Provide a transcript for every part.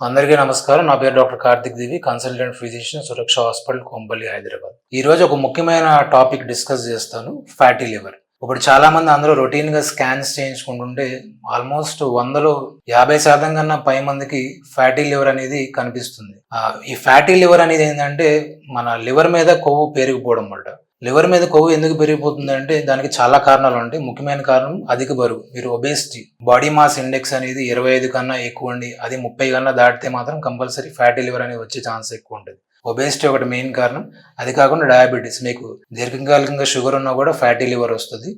అందరికీ నమస్కారం. నా పేరు డాక్టర్ కార్తిక్ దేవి, కన్సల్టెంట్ ఫిజిషియన్, సురక్ష హాస్పిటల్, కొంపల్లి, హైదరాబాద్. ఈ రోజు ఒక ముఖ్యమైన టాపిక్ డిస్కస్ చేస్తాను, ఫ్యాటీ లివర్. ఇప్పుడు చాలా మంది అందరూ రొటీన్ గా స్కాన్స్ చేయించుకుంటుంటే ఆల్మోస్ట్ 100లో 50% కన్నా పై మందికి ఫ్యాటీ లివర్ అనేది కనిపిస్తుంది. ఈ ఫ్యాటీ లివర్ అనేది ఏంటంటే మన లివర్ మీద కొవ్వు పెరిగిపోవడం వల్ల. లివర్ మీద కొవ్వు ఎందుకు పెరిగిపోతుంది అంటే దానికి చాలా కారణాలు ఉంటాయి. ముఖ్యమైన కారణం అధిక బరువు. మీరు ఒబేసిటీ, బాడీ మాస్ ఇండెక్స్ అనేది 25 కన్నా ఎక్కువ ఉండి అది 30 కన్నా దాటితే మాత్రం కంపల్సరీ ఫ్యాటీ లివర్ అనేది వచ్చే ఛాన్స్ ఎక్కువ ఉంటుంది. ఒబేసిటీ ఒకటి మెయిన్ కారణం. అది కాకుండా డయాబెటీస్, మీకు దీర్ఘకాలికంగా షుగర్ ఉన్నా కూడా ఫ్యాటీ లివర్ వస్తుంది.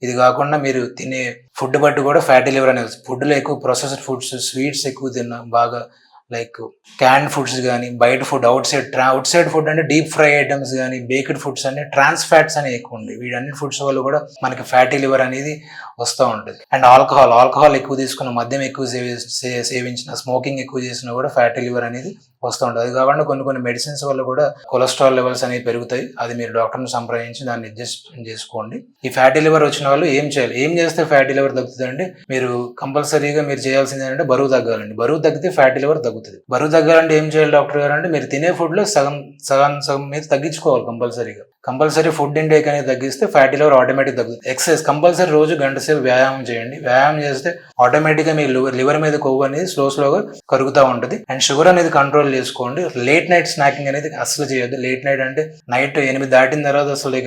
ఇది కాకుండా మీరు తినే ఫుడ్ బట్టి కూడా ఫ్యాటీ లివర్ అనేది వస్తుంది. ఫుడ్లో ఎక్కువ ప్రొసెస్డ్ ఫుడ్స్, స్వీట్స్ ఎక్కువ తిన్నా, బాగా లైక్ క్యాన్ ఫుడ్స్ కానీ, బయట ఫుడ్, అవుట్ సైడ్ ఫుడ్ అంటే డీప్ ఫ్రై ఐటమ్స్ కానీ, బేక్డ్ ఫుడ్స్ అన్ని ట్రాన్స్ ఫ్యాట్స్ అనేవి ఎక్కువ ఉంటాయి. వీటన్ని ఫుడ్స్ వల్ల కూడా మనకి ఫ్యాటీ లివర్ అనేది వస్తూ ఉంటుంది. అండ్ ఆల్కహాల్ ఎక్కువ తీసుకున్న, మద్యం ఎక్కువ సేవించిన, స్మోకింగ్ ఎక్కువ చేసినా కూడా ఫ్యాటీ లివర్ అనేది వస్తూ ఉంటుంది. అది కాకుండా కొన్ని మెడిసిన్స్ వల్ల కూడా కొలెస్ట్రాల్ లెవెల్స్ అనేవి పెరుగుతాయి. అది మీరు డాక్టర్ని సంప్రదించి దాన్ని అడ్జస్ట్మెంట్ చేసుకోండి. ఈ ఫ్యాటీ లివర్ వచ్చిన వాళ్ళు ఏం చేయాలి, ఏం చేస్తే ఫ్యాటీ లివర్ తగ్గుతుంది అంటే మీరు కంపల్సరీగా మీరు చేయాల్సింది ఏంటంటే బరువు తగ్గాలండి. బరువు తగ్గితే ఫ్యాటీ లివర్ తగ్గుతుంది. బరువు తగ్గాలంటే ఏం చేయాలి డాక్టర్ గారు అంటే మీరు తినే ఫుడ్ లో సగం మీద తగ్గించుకోవాలి. కంపల్సరీ ఫుడ్ ఇంటేక్ అనేది తగ్గిస్తే ఫ్యాటీ లివర్ ఆటోమేటిక్ తగ్గుతుంది. ఎక్సర్సైజ్ కంపల్సరీ రోజు గంట సేపు వ్యాయామం చేయండి. వ్యాయామం చేస్తే ఆటోమేటిక్ గా మీ లివర్ మీద కొవ్వు అనేది స్లోగా కరుగుతూ ఉంటుంది. అండ్ షుగర్ అనేది కంట్రోల్ చేసుకోండి. లేట్ నైట్ స్నాకింగ్ అనేది అసలు చేయొద్దు. లేట్ నైట్ అంటే నైట్ 8 దాటిన తర్వాత అసలు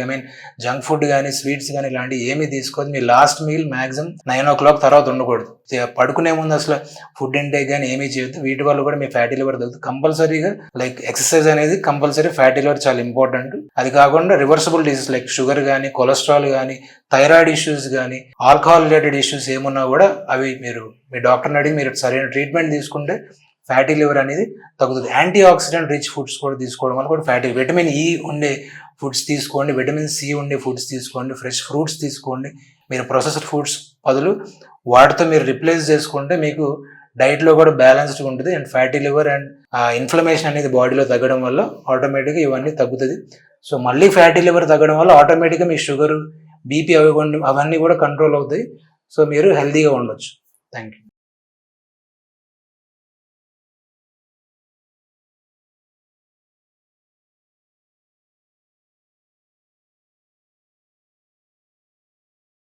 జంక్ ఫుడ్ కానీ, స్వీట్స్ కానీ ఇలాంటివి ఏమీ తీసుకోవద్దు. మీ లాస్ట్ మీల్ మాక్సిమం 9 o'clock తర్వాత ఉండకూడదు. పడుకునే ముందు అసలు ఫుడ్ ఇంటేక్ కానీ ఏమీ చేయొద్దు. వీటి వల్ల కూడా మీ ఫ్యాటీ లివర్ తగ్గుతుంది. కంపల్సరీగా లైక్ ఎక్సర్సైజ్ అనేది కంపల్సరీ ఫ్యాటీ లివర్ చాలా ఇంపార్టెంట్. అది కాకుండా రివర్సిబుల్ డిసీజ్ లైక్ షుగర్ కానీ, కొలెస్ట్రాల్ కానీ, థైరాయిడ్ ఇష్యూస్ కానీ, ఆల్కహాల్ రిలేటెడ్ ఇష్యూస్ ఏమున్నా కూడా అవి మీరు మీ డాక్టర్ని అడిగి మీరు సరైన ట్రీట్మెంట్ తీసుకుంటే ఫ్యాటీ లివర్ అనేది తగ్గుతుంది. యాంటీ ఆక్సిడెంట్ రిచ్ ఫుడ్స్ కూడా తీసుకోవడం వల్ల కూడా ఫ్యాటీ, విటమిన్ ఈ ఉండే ఫుడ్స్ తీసుకోండి, విటమిన్ సి ఉండే ఫుడ్స్ తీసుకోండి, ఫ్రెష్ ఫ్రూట్స్ తీసుకోండి. మీరు ప్రొసెస్డ్ ఫుడ్స్ బదులు వాటితో మీరు రిప్లేస్ చేసుకుంటే మీకు డైట్లో కూడా బ్యాలెన్స్డ్గా ఉంటుంది. And fatty liver and inflammation అనేది బాడీలో తగ్గడం వల్ల ఆటోమేటిక్గా ఇవన్నీ తగ్గుతుంది. సో మళ్ళీ ఫ్యాటీ లివర్ తగ్గడం వల్ల ఆటోమేటిక్గా మీ షుగర్, బీపీ అవన్నీ కూడా కంట్రోల్ అవుతాయి. సో మీరు హెల్తీగా ఉండొచ్చు. Thank you.